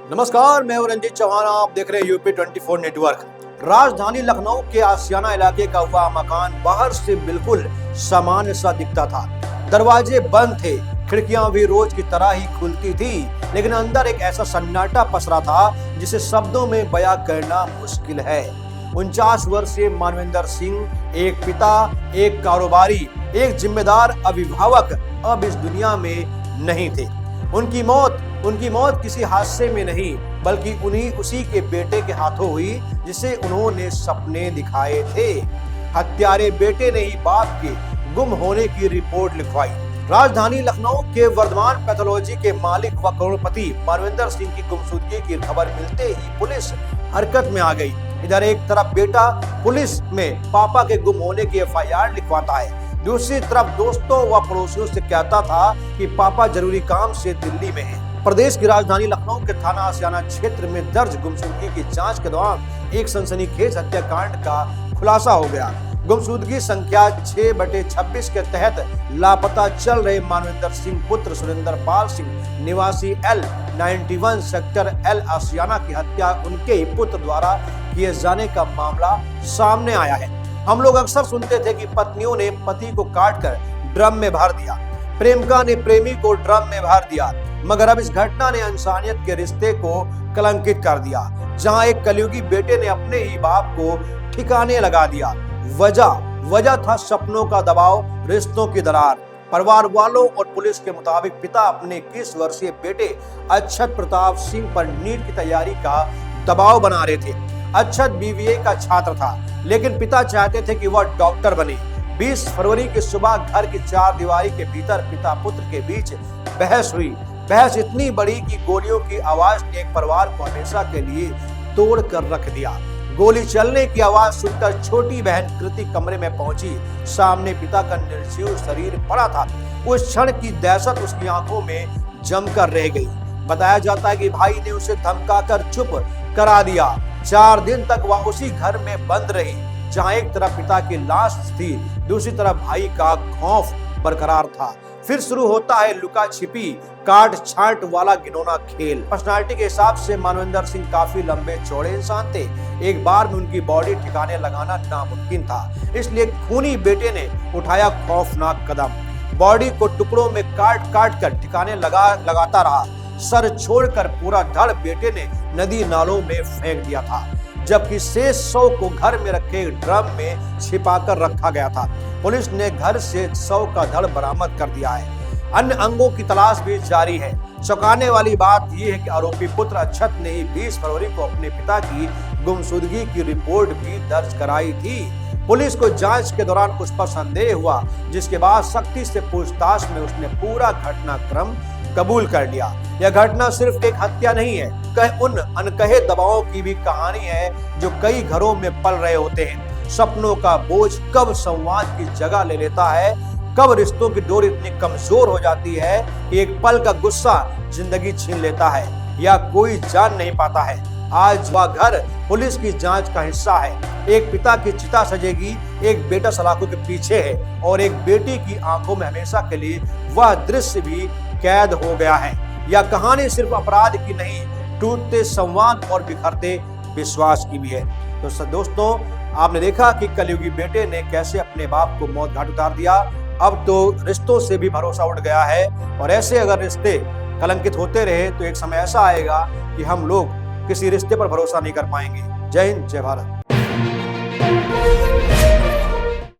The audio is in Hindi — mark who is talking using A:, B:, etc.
A: नमस्कार, मैं हूं रंजीत चौहान। आप देख रहे हैं यूपी 24 नेटवर्क। राजधानी लखनऊ के आशियाना इलाके का वह मकान बाहर से बिल्कुल सामान्य सा दिखता था। दरवाजे बंद थे, खिड़कियां भी रोज की तरह ही खुलती थी, लेकिन अंदर एक ऐसा सन्नाटा पसरा था जिसे शब्दों में बयां करना मुश्किल है। 49 वर्षीय मानवेंद्र सिंह एक पिता, एक कारोबारी, एक जिम्मेदार अभिभावक अब इस दुनिया में नहीं थे। उनकी मौत किसी हादसे में नहीं बल्कि उसी के बेटे के हाथों हुई जिसे उन्होंने सपने दिखाए थे। हत्यारे बेटे ने ही बाप के गुम होने की रिपोर्ट लिखवाई। राजधानी लखनऊ के वर्धमान पैथोलॉजी के मालिक व करोड़पति मानवेंद्र सिंह की गुमशुदगी की खबर मिलते ही पुलिस हरकत में आ गई। इधर एक तरफ बेटा पुलिस में पापा के गुम होने की FIR लिखवाता है, दूसरी तरफ दोस्तों व पड़ोसियों से कहता था कि पापा जरूरी काम से दिल्ली में हैं। प्रदेश की राजधानी लखनऊ के थाना आशियाना क्षेत्र में दर्ज गुमशुदगी की जांच के दौरान एक सनसनीखेज हत्याकांड का खुलासा हो गया। गुमशुदगी संख्या 6/26 के तहत लापता चल रहे मानवेंद्र सिंह पुत्र सुरेंद्र पाल सिंह निवासी L91 सेक्टर L आशियाना की हत्या उनके ही पुत्र द्वारा किए जाने का मामला सामने आया है। हम लोग अक्सर सुनते थे कि पत्नियों ने पति को काटकर ड्रम में भर दिया, प्रेमिका ने प्रेमी को ड्रम में भर दिया, मगर अब इस घटना ने इंसानियत के रिश्ते को कलंकित कर दिया, जहां एक कलयुगी बेटे ने अपने ही बाप को ठिकाने लगा दिया। वजह था सपनों का दबाव, रिश्तों की दरार। परिवार वालों और पुलिस के मुताबिक पिता अपने 21 वर्षीय बेटे अक्षत प्रताप सिंह पर नीट की तैयारी का दबाव बना रहे थे। अक्षत BBA का छात्र था, लेकिन पिता चाहते थे कि वह डॉक्टर बने। 20 फरवरी की सुबह घर की चारदीवारी के भीतर पिता पुत्र के बीच बहस हुई। बहस इतनी बड़ी कि गोलियों की आवाज ने एक परिवार को हमेशा के लिए तोड़ कर रख दिया। गोली चलने की आवाज सुनकर छोटी बहन कृति कमरे में पहुंची। सामने पिता का निर्जीव शरीर पड़ा था। उस क्षण की दहशत उसकी आंखों में जमकर रह गई। बताया जाता है कि भाई ने उसे धमकाकर चुप करा दिया। 4 दिन तक वह उसी घर में बंद रही, जहां एक तरफ पिता की लाश थी, दूसरी तरफ भाई का खौफ बरकरार था। फिर शुरू होता है लुका छिपी काट छांट वाला घिनौना खेल। पर्सनालिटी के हिसाब से मानवेंद्र सिंह काफी लंबे चौड़े इंसान थे। एक बार में उनकी बॉडी ठिकाने लगाना नामुमकिन था, इसलिए खूनी बेटे ने उठाया खौफनाक कदम। बॉडी को टुकड़ों में काट कर ठिकाने लगाता रहा। सर छोड़कर पूरा धड़ बेटे ने नदी नालों में फेंक दिया था, जबकि शेष शव को घर में रखे ड्रम में छिपाकर रखा गया था। पुलिस ने घर से शव का धड़ बरामद कर दिया है। अन्य अंगों की तलाश भी जारी है। चौंकाने वाली बात यह है कि आरोपी पुत्र अक्षत ने ही 20 फरवरी को अपने पिता की गुमशुदगी की रिपोर्ट भी दर्ज कराई थी। पुलिस को जांच के दौरान उस पर संदेह हुआ, जिसके बाद सख्ती से पूछताछ में उसने पूरा घटनाक्रम कबूल कर लिया। यह घटना सिर्फ एक हत्या नहीं है, उन अनकहे दबावों की भी कहानी है जो कई घरों में पल रहे होते हैं। सपनों का बोझ कब संवाद की जगह ले लेता है, कब रिश्तों की डोर इतनी कमजोर हो जाती है कि एक पल का गुस्सा जिंदगी छीन लेता है, या कोई जान नहीं पाता है। आज वह घर पुलिस की जांच का हिस्सा है। एक पिता की चिता सजेगी, एक बेटा सलाखों के पीछे है, और एक बेटी की आंखों में हमेशा के लिए वह दृश्य भी कैद हो गया है। यह कहानी सिर्फ अपराध की नहीं, टूटते संवाद और बिखरते विश्वास की भी है। तो दोस्तों, आपने देखा कि कलयुगी बेटे ने कैसे अपने बाप को मौत घाट उतार दिया। अब तो रिश्तों से भी भरोसा उठ गया है, और ऐसे अगर रिश्ते कलंकित होते रहे तो एक समय ऐसा आएगा कि हम लोग किसी रिश्ते पर भरोसा नहीं कर पाएंगे। जय हिंद, जय भारत।